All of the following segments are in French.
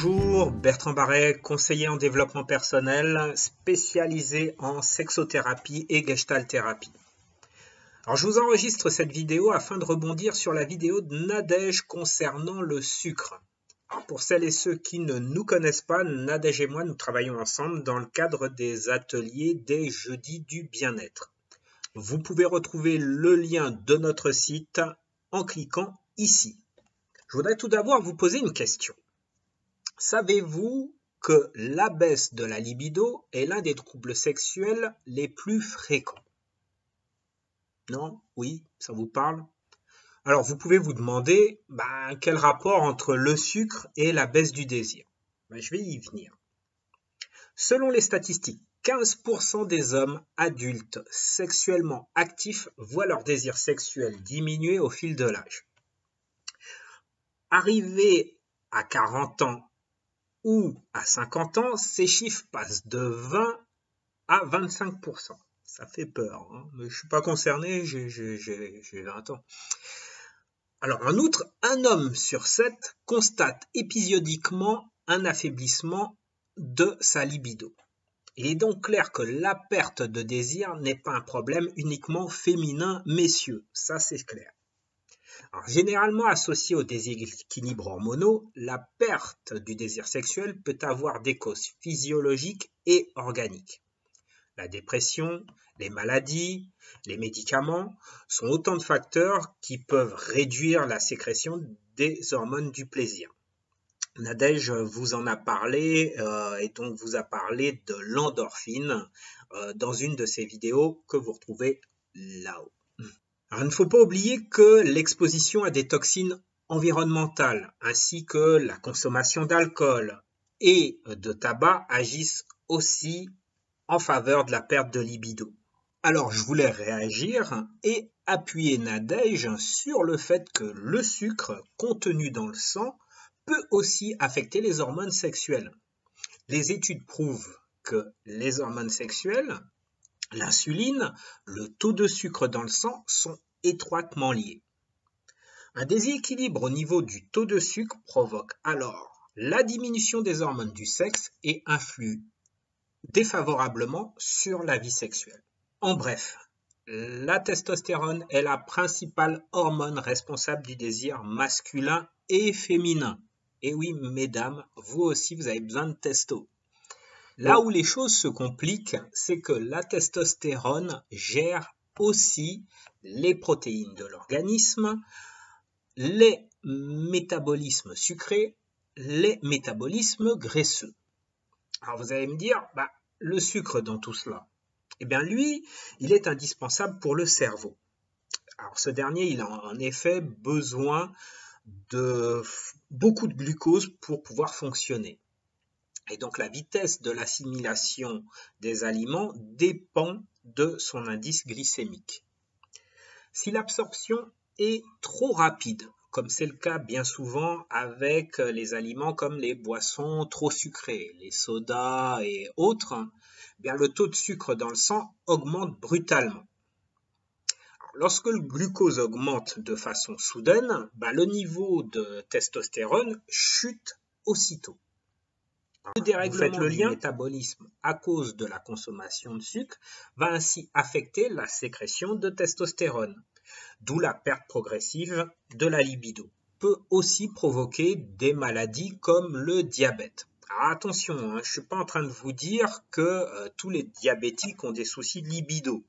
Bonjour, Bertrand Barret, conseiller en développement personnel, spécialisé en sexothérapie et gestalt-thérapie. Alors je vous enregistre cette vidéo afin de rebondir sur la vidéo de Nadège concernant le sucre. Alors pour celles et ceux qui ne nous connaissent pas, Nadège et moi nous travaillons ensemble dans le cadre des ateliers des jeudis du bien-être. Vous pouvez retrouver le lien de notre site en cliquant ici. Je voudrais tout d'abord vous poser une question. Savez-vous que la baisse de la libido est l'un des troubles sexuels les plus fréquents? Non? Oui? Ça vous parle? Alors vous pouvez vous demander quel rapport entre le sucre et la baisse du désir? Je vais y venir. Selon les statistiques, 15% des hommes adultes sexuellement actifs voient leur désir sexuel diminuer au fil de l'âge. Arrivé à 40 ans ou à 50 ans, ces chiffres passent de 20 à 25%. Ça fait peur, hein, mais je ne suis pas concerné, j'ai 20 ans. Alors, en outre, un homme sur 7 constate épisodiquement un affaiblissement de sa libido. Il est donc clair que la perte de désir n'est pas un problème uniquement féminin, messieurs, ça c'est clair. Alors, généralement associé aux déséquilibres hormonaux, la perte du désir sexuel peut avoir des causes physiologiques et organiques. La dépression, les maladies, les médicaments sont autant de facteurs qui peuvent réduire la sécrétion des hormones du plaisir. Nadège vous en a parlé et donc vous a parlé de l'endorphine dans une de ses vidéos que vous retrouvez là-haut. Alors, il ne faut pas oublier que l'exposition à des toxines environnementales ainsi que la consommation d'alcool et de tabac agissent aussi en faveur de la perte de libido. Alors je voulais réagir et appuyer Nadège sur le fait que le sucre contenu dans le sang peut aussi affecter les hormones sexuelles. Les études prouvent que les hormones sexuelles, l'insuline, le taux de sucre dans le sang sont étroitement liés. Un déséquilibre au niveau du taux de sucre provoque alors la diminution des hormones du sexe et influe défavorablement sur la vie sexuelle. En bref, la testostérone est la principale hormone responsable du désir masculin et féminin. Et oui, mesdames, vous aussi, vous avez besoin de testo. Là où les choses se compliquent, c'est que la testostérone gère aussi les protéines de l'organisme, les métabolismes sucrés, les métabolismes graisseux. Alors vous allez me dire, le sucre dans tout cela, eh bien lui, il est indispensable pour le cerveau. Alors ce dernier, il a en effet besoin de beaucoup de glucose pour pouvoir fonctionner. Et donc la vitesse de l'assimilation des aliments dépend de son indice glycémique. Si l'absorption est trop rapide, comme c'est le cas bien souvent avec les aliments comme les boissons trop sucrées, les sodas et autres, bien le taux de sucre dans le sang augmente brutalement. Alors, lorsque le glucose augmente de façon soudaine, le niveau de testostérone chute aussitôt. Le dérèglement du métabolisme à cause de la consommation de sucre va ainsi affecter la sécrétion de testostérone, d'où la perte progressive de la libido. Peut aussi provoquer des maladies comme le diabète. Alors attention, je ne suis pas en train de vous dire que tous les diabétiques ont des soucis de libido.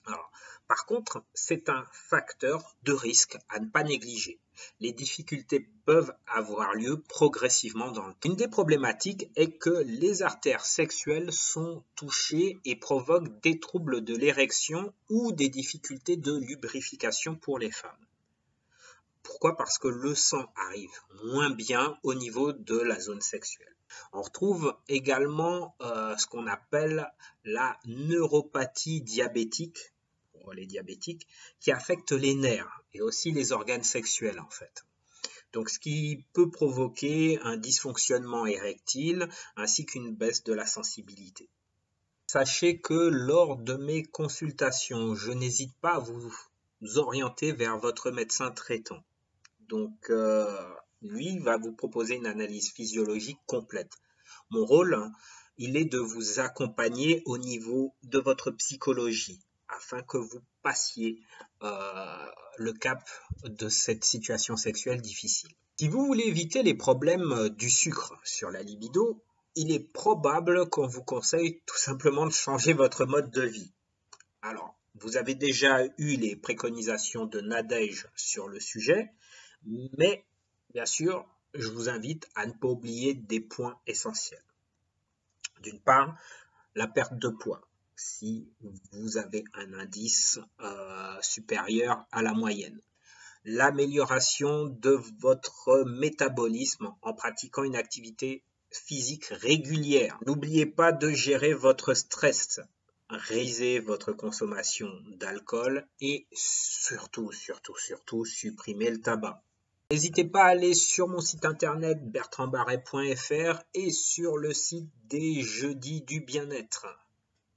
Alors, par contre, c'est un facteur de risque à ne pas négliger. Les difficultés peuvent avoir lieu progressivement dans le temps. Une des problématiques est que les artères sexuelles sont touchées et provoquent des troubles de l'érection ou des difficultés de lubrification pour les femmes. Pourquoi? Parce que le sang arrive moins bien au niveau de la zone sexuelle. On retrouve également ce qu'on appelle la neuropathie diabétique, pour les diabétiques, qui affecte les nerfs et aussi les organes sexuels en fait. Donc ce qui peut provoquer un dysfonctionnement érectile ainsi qu'une baisse de la sensibilité. Sachez que lors de mes consultations, je n'hésite pas à vous orienter vers votre médecin traitant. Donc Lui va vous proposer une analyse physiologique complète. Mon rôle, il est de vous accompagner au niveau de votre psychologie afin que vous passiez le cap de cette situation sexuelle difficile. Si vous voulez éviter les problèmes du sucre sur la libido, il est probable qu'on vous conseille tout simplement de changer votre mode de vie. Alors, vous avez déjà eu les préconisations de Nadège sur le sujet, mais bien sûr, je vous invite à ne pas oublier des points essentiels. D'une part, la perte de poids, si vous avez un indice supérieur à la moyenne. L'amélioration de votre métabolisme en pratiquant une activité physique régulière. N'oubliez pas de gérer votre stress, réduisez votre consommation d'alcool et surtout, supprimez le tabac. N'hésitez pas à aller sur mon site internet bertrandbarret.fr et sur le site des Jeudis du Bien-être.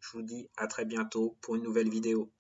Je vous dis à très bientôt pour une nouvelle vidéo.